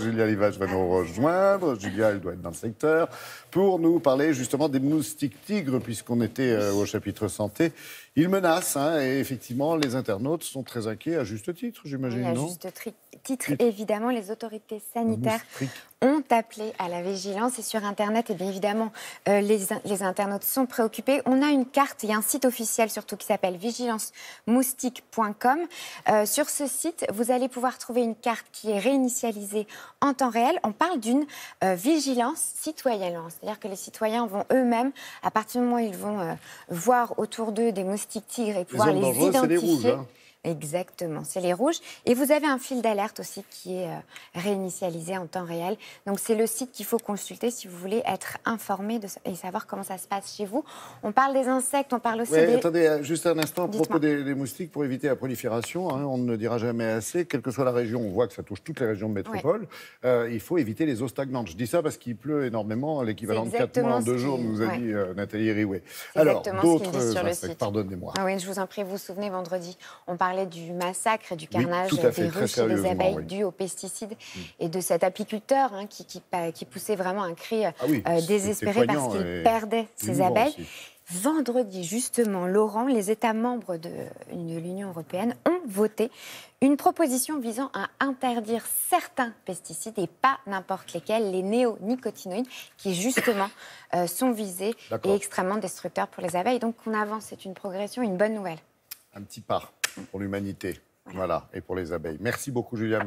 Julia Livage va nous rejoindre. Julia, elle doit être dans le secteur pour nous parler justement des moustiques tigres, puisqu'on était au chapitre santé. Ils menacent, et effectivement, les internautes sont très inquiets, à juste titre, j'imagine, oui, à non? juste titre, évidemment, les autorités sanitaires Moustries. ont appelé à la vigilance. Et sur Internet, et bien évidemment, les internautes sont préoccupés. On a une carte, il y a un site officiel surtout qui s'appelle vigilancemoustique.com. Sur ce site, vous allez pouvoir trouver une carte qui est réinitialisée en temps réel. On parle d'une vigilance citoyenne. C'est-à-dire que les citoyens vont eux-mêmes, à partir du moment où ils vont voir autour d'eux des moustiques tigres et pouvoir les identifier. C'est les rouges, Exactement, c'est les rouges. Et vous avez un fil d'alerte aussi qui est réinitialisé en temps réel. Donc c'est le site qu'il faut consulter si vous voulez être informé et savoir comment ça se passe chez vous. On parle des insectes, on parle aussi des... Attendez, juste un instant, à propos des moustiques, pour éviter la prolifération, on ne le dira jamais assez, quelle que soit la région, on voit que ça touche toutes les régions de métropole, il faut éviter les eaux stagnantes. Je dis ça parce qu'il pleut énormément, l'équivalent de 4 mois en 2 jours, nous a dit Nathalie Riouet. Alors, d'autres insectes, pardonnez-moi. Oui, je vous en prie, vous vous souvenez, vendredi, on parlait du massacre et du carnage des ruches et des abeilles dû aux pesticides et de cet apiculteur qui poussait vraiment un cri désespéré parce qu'il perdait ses abeilles. Aussi. Vendredi, justement, Laurent, les États membres de l'Union européenne ont voté une proposition visant à interdire certains pesticides et pas n'importe lesquels, les néonicotinoïdes, qui justement sont visés et extrêmement destructeurs pour les abeilles. Donc on avance, c'est une progression, une bonne nouvelle. Un petit pas pour l'humanité, voilà, et pour les abeilles. Merci beaucoup, Julia.